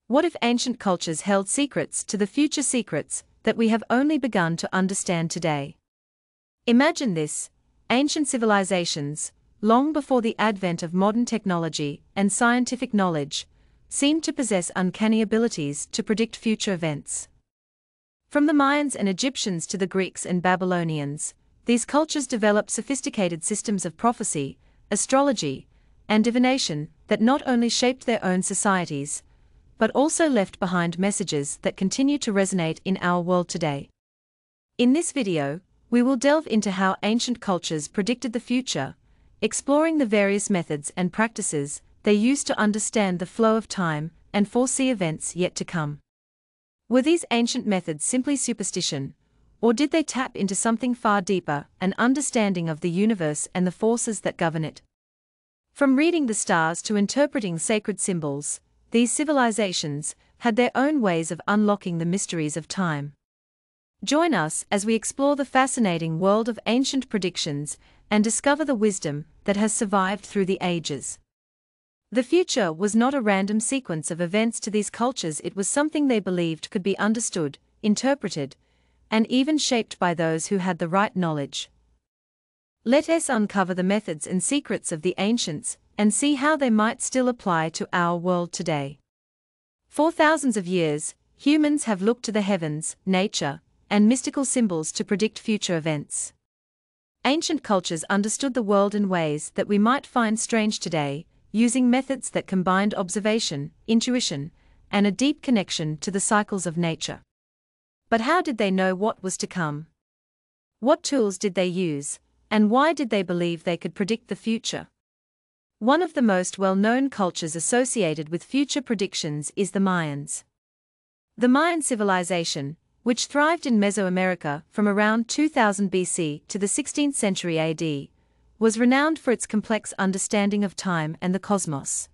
What if ancient cultures held secrets to the future, secrets that we have only begun to understand today? Imagine this: ancient civilizations, long before the advent of modern technology and scientific knowledge, seemed to possess uncanny abilities to predict future events. From the Mayans and Egyptians to the Greeks and Babylonians, these cultures developed sophisticated systems of prophecy, astrology, and divination that not only shaped their own societies, but also left behind messages that continue to resonate in our world today. In this video, we will delve into how ancient cultures predicted the future, exploring the various methods and practices they used to understand the flow of time and foresee events yet to come. Were these ancient methods simply superstition, or did they tap into something far deeper, an understanding of the universe and the forces that govern it? From reading the stars to interpreting sacred symbols, these civilizations had their own ways of unlocking the mysteries of time. Join us as we explore the fascinating world of ancient predictions and discover the wisdom that has survived through the ages. The future was not a random sequence of events to these cultures, it was something they believed could be understood, interpreted, and even shaped by those who had the right knowledge. Let us uncover the methods and secrets of the ancients and see how they might still apply to our world today. For thousands of years, humans have looked to the heavens, nature, and mystical symbols to predict future events. Ancient cultures understood the world in ways that we might find strange today, using methods that combined observation, intuition, and a deep connection to the cycles of nature. But how did they know what was to come? What tools did they use, and why did they believe they could predict the future? One of the most well-known cultures associated with future predictions is the Mayans. The Mayan civilization, which thrived in Mesoamerica from around 2000 BC to the 16th century AD, was renowned for its complex understanding of time and the cosmos.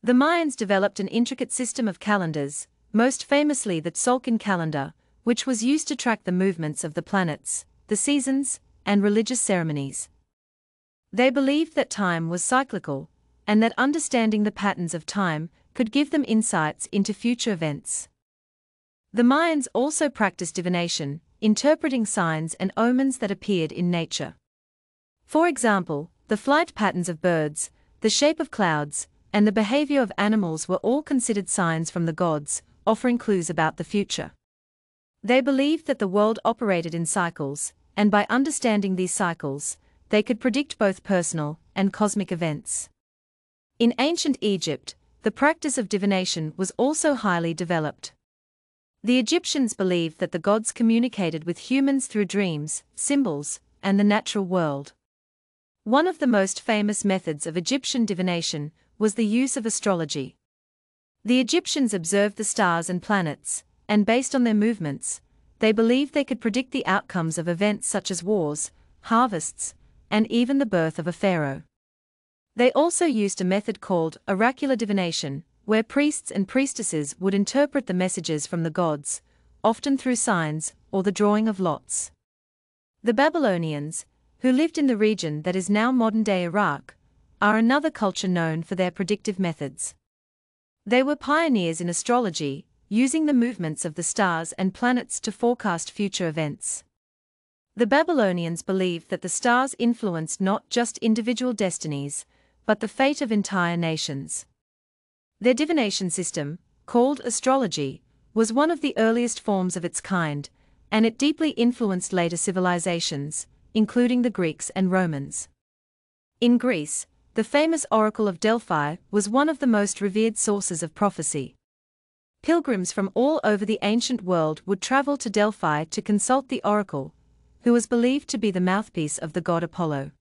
The Mayans developed an intricate system of calendars, most famously the Tzolk'in calendar, which was used to track the movements of the planets, the seasons, and religious ceremonies. They believed that time was cyclical, and that understanding the patterns of time could give them insights into future events. The Mayans also practiced divination, interpreting signs and omens that appeared in nature. For example, the flight patterns of birds, the shape of clouds, and the behavior of animals were all considered signs from the gods, offering clues about the future. They believed that the world operated in cycles, and by understanding these cycles, they could predict both personal and cosmic events. In ancient Egypt, the practice of divination was also highly developed. The Egyptians believed that the gods communicated with humans through dreams, symbols, and the natural world. One of the most famous methods of Egyptian divination was the use of astrology. The Egyptians observed the stars and planets, and based on their movements, they believed they could predict the outcomes of events such as wars, harvests, and even the birth of a pharaoh. They also used a method called oracular divination, where priests and priestesses would interpret the messages from the gods, often through signs or the drawing of lots. The Babylonians, who lived in the region that is now modern-day Iraq, are another culture known for their predictive methods. They were pioneers in astrology, using the movements of the stars and planets to forecast future events. The Babylonians believed that the stars influenced not just individual destinies, but the fate of entire nations. Their divination system, called astrology, was one of the earliest forms of its kind, and it deeply influenced later civilizations, including the Greeks and Romans. In Greece, the famous Oracle of Delphi was one of the most revered sources of prophecy. Pilgrims from all over the ancient world would travel to Delphi to consult the oracle, who was believed to be the mouthpiece of the god Apollo.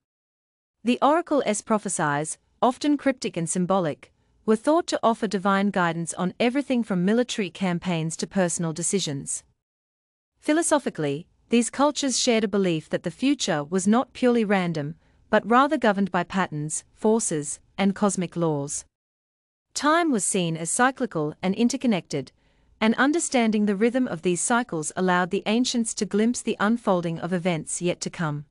The oracle's prophecies, often cryptic and symbolic, were thought to offer divine guidance on everything from military campaigns to personal decisions. Philosophically, these cultures shared a belief that the future was not purely random, but rather governed by patterns, forces, and cosmic laws. Time was seen as cyclical and interconnected, and understanding the rhythm of these cycles allowed the ancients to glimpse the unfolding of events yet to come.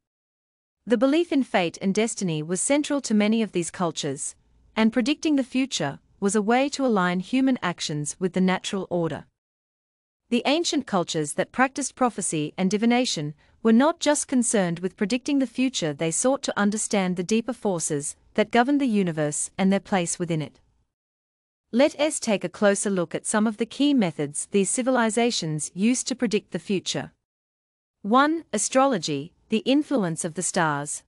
The belief in fate and destiny was central to many of these cultures, and predicting the future was a way to align human actions with the natural order. The ancient cultures that practiced prophecy and divination were not just concerned with predicting the future, they sought to understand the deeper forces that govern the universe and their place within it. Let us take a closer look at some of the key methods these civilizations used to predict the future. 1. Astrology, the influence of the stars.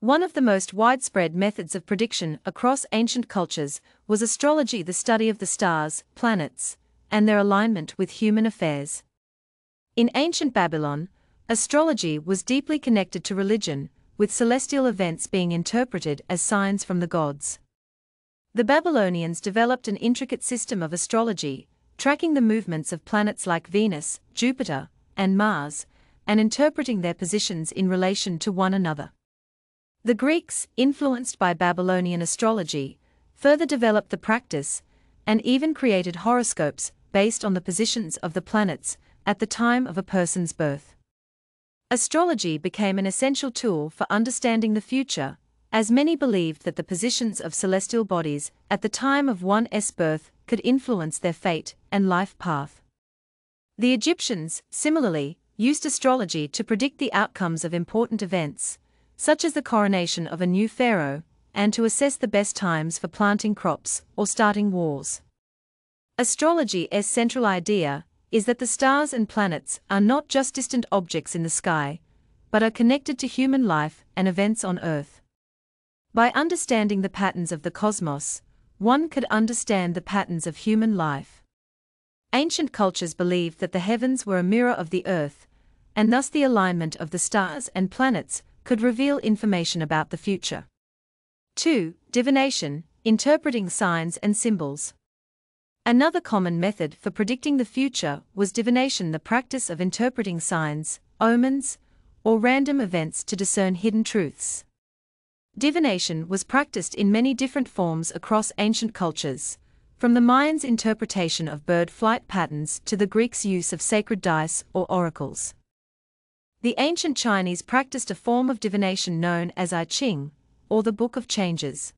One of the most widespread methods of prediction across ancient cultures was astrology, the study of the stars, planets, and their alignment with human affairs. In ancient Babylon, astrology was deeply connected to religion, with celestial events being interpreted as signs from the gods. The Babylonians developed an intricate system of astrology, tracking the movements of planets like Venus, Jupiter, and Mars, and interpreting their positions in relation to one another. The Greeks, influenced by Babylonian astrology, further developed the practice, and even created horoscopes based on the positions of the planets at the time of a person's birth. Astrology became an essential tool for understanding the future, as many believed that the positions of celestial bodies at the time of one's birth could influence their fate and life path. The Egyptians, similarly, used astrology to predict the outcomes of important events, such as the coronation of a new pharaoh, and to assess the best times for planting crops or starting wars. Astrology's central idea is that the stars and planets are not just distant objects in the sky, but are connected to human life and events on Earth. By understanding the patterns of the cosmos, one could understand the patterns of human life. Ancient cultures believed that the heavens were a mirror of the Earth, and thus the alignment of the stars and planets could reveal information about the future. 2. Divination, interpreting signs and symbols. Another common method for predicting the future was divination, the practice of interpreting signs, omens, or random events to discern hidden truths. Divination was practiced in many different forms across ancient cultures, from the Mayans' interpretation of bird flight patterns to the Greeks' use of sacred dice or oracles. The ancient Chinese practiced a form of divination known as I Ching, or the Book of Changes.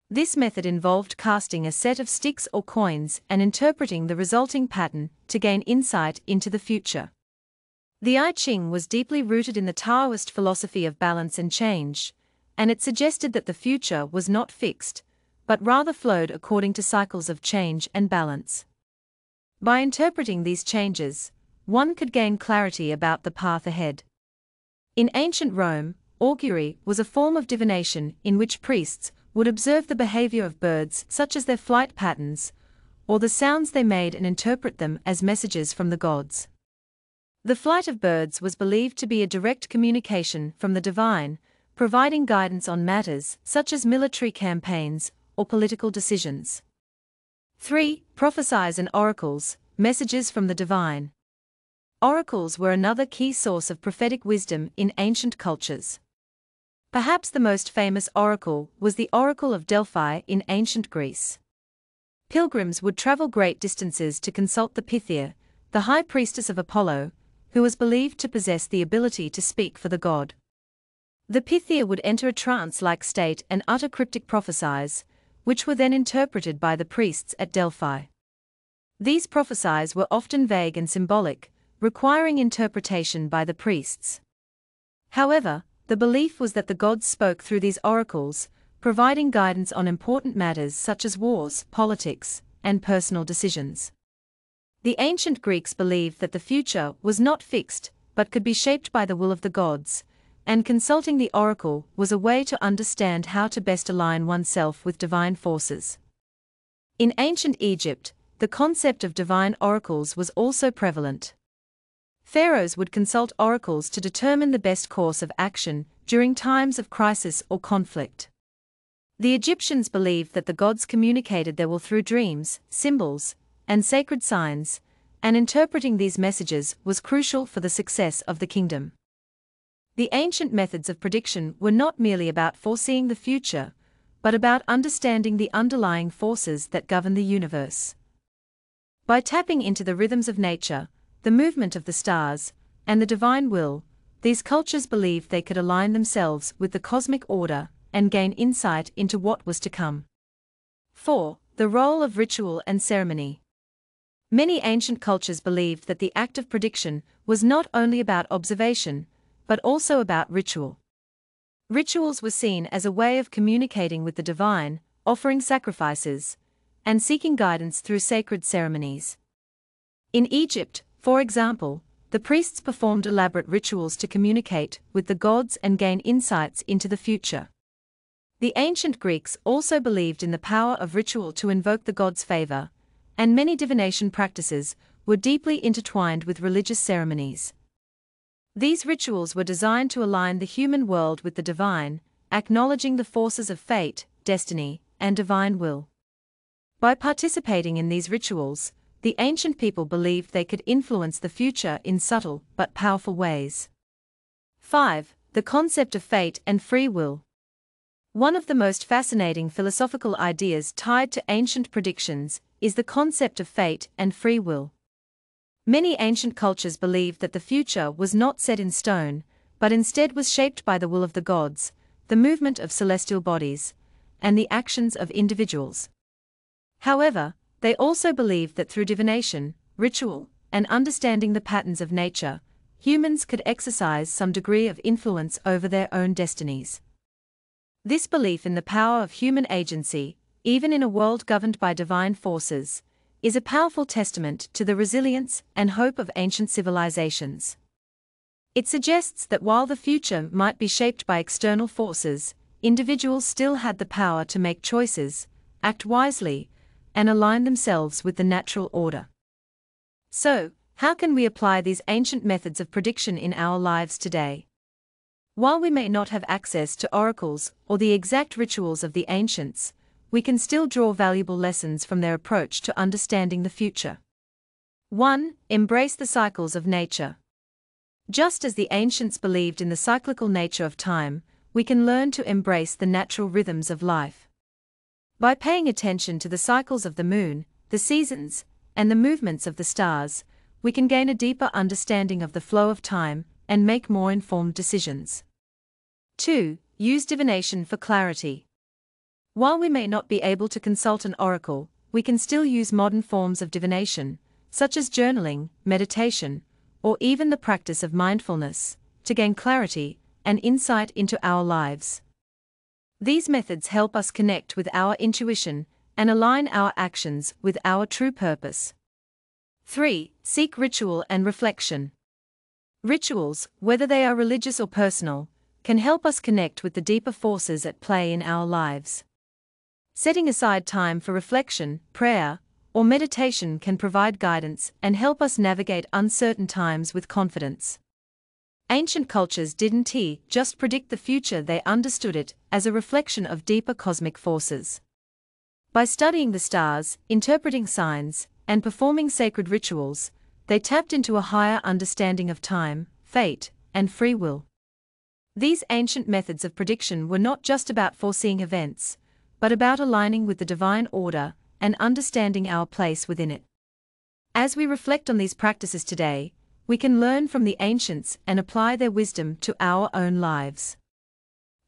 This method involved casting a set of sticks or coins and interpreting the resulting pattern to gain insight into the future. The I Ching was deeply rooted in the Taoist philosophy of balance and change, and it suggested that the future was not fixed, but rather flowed according to cycles of change and balance. By interpreting these changes, one could gain clarity about the path ahead. In ancient Rome, augury was a form of divination in which priests would observe the behavior of birds, such as their flight patterns, or the sounds they made, and interpret them as messages from the gods. The flight of birds was believed to be a direct communication from the divine, providing guidance on matters such as military campaigns or political decisions. 3. Prophecies and oracles, messages from the divine. Oracles were another key source of prophetic wisdom in ancient cultures. Perhaps the most famous oracle was the Oracle of Delphi in ancient Greece. Pilgrims would travel great distances to consult the Pythia, the high priestess of Apollo, who was believed to possess the ability to speak for the god. The Pythia would enter a trance-like state and utter cryptic prophecies, which were then interpreted by the priests at Delphi. These prophecies were often vague and symbolic, requiring interpretation by the priests. However, the belief was that the gods spoke through these oracles, providing guidance on important matters such as wars, politics, and personal decisions. The ancient Greeks believed that the future was not fixed, but could be shaped by the will of the gods, and consulting the oracle was a way to understand how to best align oneself with divine forces. In ancient Egypt, the concept of divine oracles was also prevalent. Pharaohs would consult oracles to determine the best course of action during times of crisis or conflict. The Egyptians believed that the gods communicated their will through dreams, symbols, and sacred signs, and interpreting these messages was crucial for the success of the kingdom. The ancient methods of prediction were not merely about foreseeing the future, but about understanding the underlying forces that govern the universe. By tapping into the rhythms of nature, the movement of the stars, and the divine will, these cultures believed they could align themselves with the cosmic order and gain insight into what was to come. 4. The role of ritual and ceremony. Many ancient cultures believed that the act of prediction was not only about observation, but also about ritual. Rituals were seen as a way of communicating with the divine, offering sacrifices, and seeking guidance through sacred ceremonies. In Egypt, for example, the priests performed elaborate rituals to communicate with the gods and gain insights into the future. The ancient Greeks also believed in the power of ritual to invoke the gods' favor, and many divination practices were deeply intertwined with religious ceremonies. These rituals were designed to align the human world with the divine, acknowledging the forces of fate, destiny, and divine will. By participating in these rituals, the ancient people believed they could influence the future in subtle but powerful ways. 5. The concept of fate and free will. One of the most fascinating philosophical ideas tied to ancient predictions is the concept of fate and free will. Many ancient cultures believed that the future was not set in stone, but instead was shaped by the will of the gods, the movement of celestial bodies, and the actions of individuals. However, they also believed that through divination, ritual, and understanding the patterns of nature, humans could exercise some degree of influence over their own destinies. This belief in the power of human agency, even in a world governed by divine forces, is a powerful testament to the resilience and hope of ancient civilizations. It suggests that while the future might be shaped by external forces, individuals still had the power to make choices, act wisely, and align themselves with the natural order. So, how can we apply these ancient methods of prediction in our lives today? While we may not have access to oracles or the exact rituals of the ancients, we can still draw valuable lessons from their approach to understanding the future. 1. Embrace the cycles of nature. Just as the ancients believed in the cyclical nature of time, we can learn to embrace the natural rhythms of life. By paying attention to the cycles of the moon, the seasons, and the movements of the stars, we can gain a deeper understanding of the flow of time and make more informed decisions. 2. Use divination for clarity. While we may not be able to consult an oracle, we can still use modern forms of divination, such as journaling, meditation, or even the practice of mindfulness, to gain clarity and insight into our lives. These methods help us connect with our intuition and align our actions with our true purpose. 3. Seek ritual and reflection. Rituals, whether they are religious or personal, can help us connect with the deeper forces at play in our lives. Setting aside time for reflection, prayer, or meditation can provide guidance and help us navigate uncertain times with confidence. Ancient cultures didn't just predict the future, they understood it as a reflection of deeper cosmic forces. By studying the stars, interpreting signs, and performing sacred rituals, they tapped into a higher understanding of time, fate, and free will. These ancient methods of prediction were not just about foreseeing events, but about aligning with the divine order and understanding our place within it. As we reflect on these practices today, we can learn from the ancients and apply their wisdom to our own lives.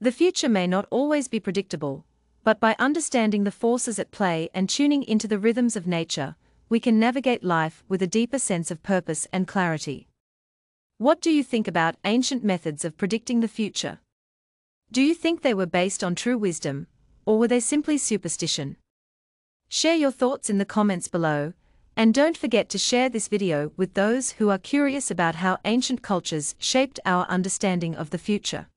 The future may not always be predictable, but by understanding the forces at play and tuning into the rhythms of nature, we can navigate life with a deeper sense of purpose and clarity. What do you think about ancient methods of predicting the future? Do you think they were based on true wisdom, or were they simply superstition? Share your thoughts in the comments below, and don't forget to share this video with those who are curious about how ancient cultures shaped our understanding of the future.